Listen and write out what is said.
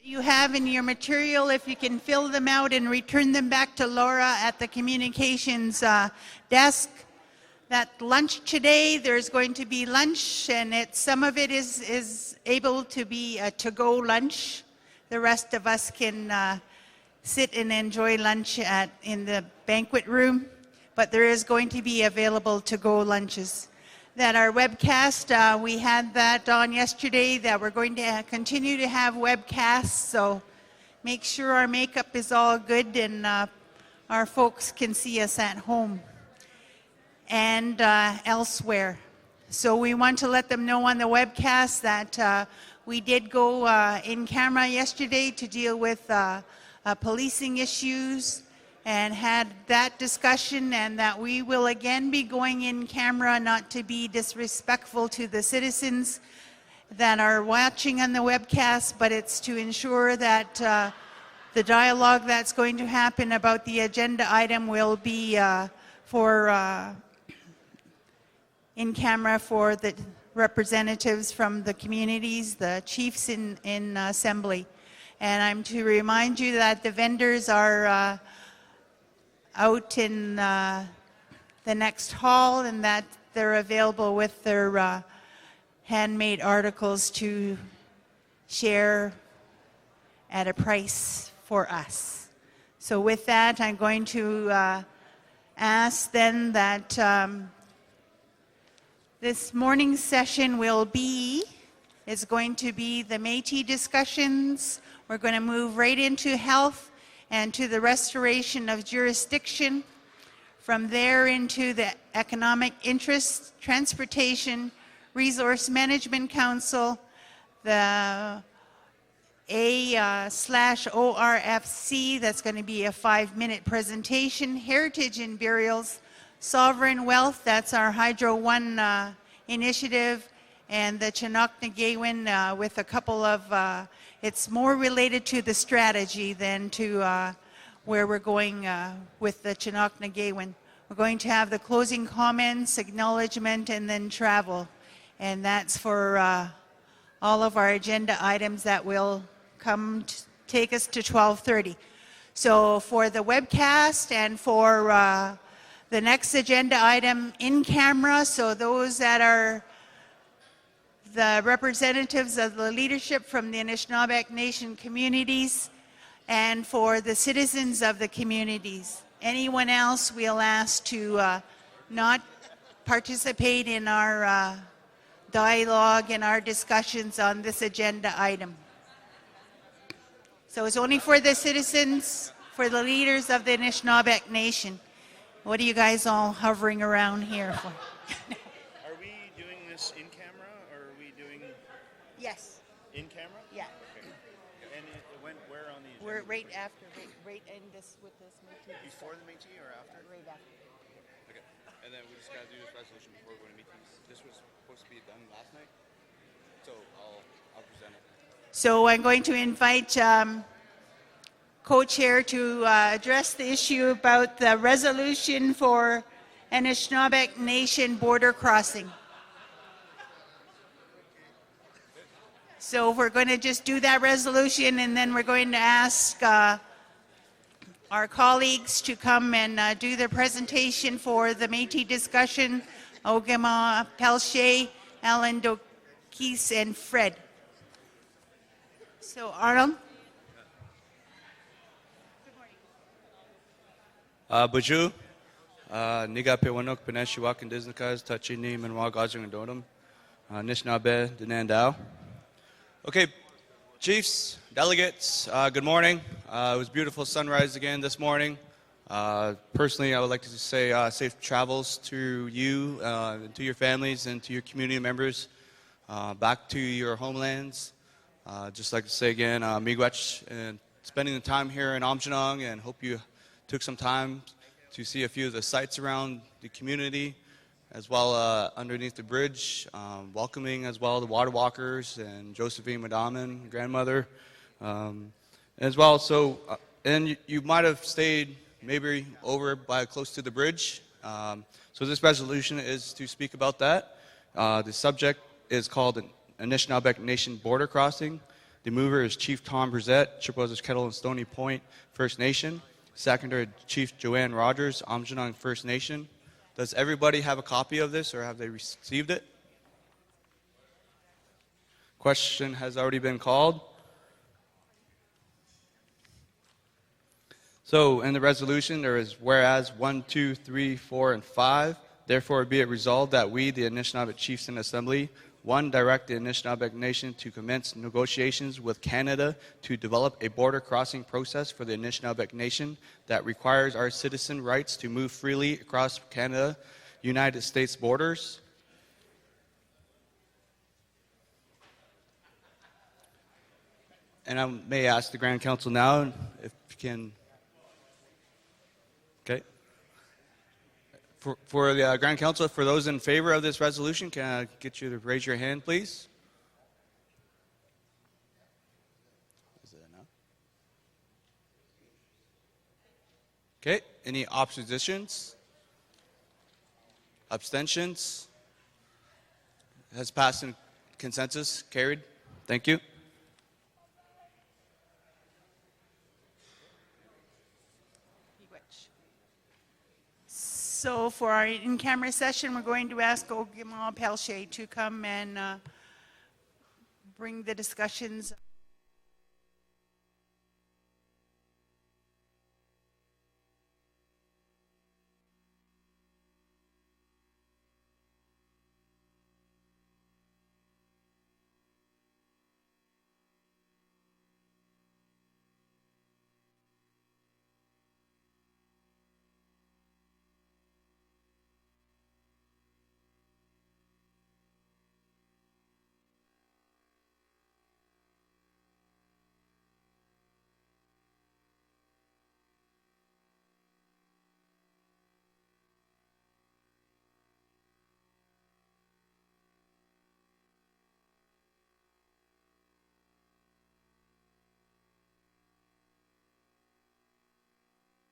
You have in your material, if you can fill them out and return them back to Laura at the communications desk. That lunch today, there's going to be lunch, and some of it is able to be a to-go lunch. The rest of us can sit and enjoy lunch in the banquet room, but there is going to be available to-go lunches. That our webcast, we had that on yesterday, that we're going to continue to have webcasts, so make sure our makeup is all good and our folks can see us at home and elsewhere. So we want to let them know on the webcast that we did go in camera yesterday to deal with policing issues and had that discussion, and that we will again be going in camera, not to be disrespectful to the citizens that are watching on the webcast, but it's to ensure that the dialogue that's going to happen about the agenda item will be in camera for the representatives from the communities, the chiefs in assembly. And I'm to remind you that the vendors are out in the next hall, and that they're available with their handmade articles to share at a price for us. So with that, I'm going to ask then that this morning's session is going to be the Métis discussions. We're going to move right into health and to the restoration of jurisdiction. From there into the economic interests, transportation, resource management council, the A/ORFC, that's going to be a 5-minute presentation, heritage and burials, sovereign wealth, that's our Hydro One initiative, and the Chinook-Nagawin with a couple of it's more related to the strategy than to where we're going with the Chinook-Nagawin. We're going to have the closing comments, acknowledgement, and then travel. And that's for all of our agenda items that will come to take us to 12:30. So for the webcast and for the next agenda item in camera, so those that are the representatives of the leadership from the Anishinabek Nation communities, and for the citizens of the communities. Anyone else we'll ask to not participate in our dialogue and our discussions on this agenda item. So it's only for the citizens, for the leaders of the Anishinabek Nation. What are you guys all hovering around here for? Are we doing this in camera, or are we doing? Yes. In camera? Yeah. Okay. And it went where on the agenda? We're right after, right in this with this Métis. Before the Métis or after? Right after. Okay. And then we just got to do this resolution before we go to Métis. This was supposed to be done last night, so I'll present it. So I'm going to invite co-chair to address the issue about the resolution for Anishinabek Nation border crossing. So we're going to just do that resolution, and then we're going to ask our colleagues to come and do the presentation for the Métis discussion. Ogama Pelche, Alan Dokis, and Fred. So Arnold? Buju, Niga Pewanok, Peneshiwak and Disneykas, Tachini, Manwa Gazing and Dodum, Nishnabe, Denandao. Okay, chiefs, delegates, good morning. It was beautiful sunrise again this morning. Personally, I would like to say safe travels to you, to your families, and to your community members back to your homelands. Just like to say again, miigwech, and spending the time here in Aamjiwnaang, and hope you took some time to see a few of the sites around the community, as well underneath the bridge, welcoming as well the water walkers and Josephine Madaman, grandmother, as well. So, and you might have stayed maybe over by close to the bridge. So this resolution is to speak about that. The subject is called an Anishinabek Nation border crossing. The mover is Chief Tom Brissett, Chippewas, Kettle, and Stony Point First Nation. Seconder, Chief Joanne Rogers, Anishinabek First Nation. Does everybody have a copy of this, or have they received it? Question has already been called. So in the resolution, there is whereas 1, 2, 3, 4, and 5. Therefore, be it resolved that we, the Anishinabek Chiefs and Assembly, 1, direct the Anishinabek Nation to commence negotiations with Canada to develop a border crossing process for the Anishinabek Nation that requires our citizen rights to move freely across Canada, United States borders. And I may ask the Grand Council now if you can. Okay. For the Grand Council, for those in favor of this resolution, can I get you to raise your hand, please? Is it enough? Okay. Any oppositions? Abstentions? Has passed in consensus. Carried. Thank you. So for our in-camera session, we're going to ask Ogima Pelche to come and bring the discussions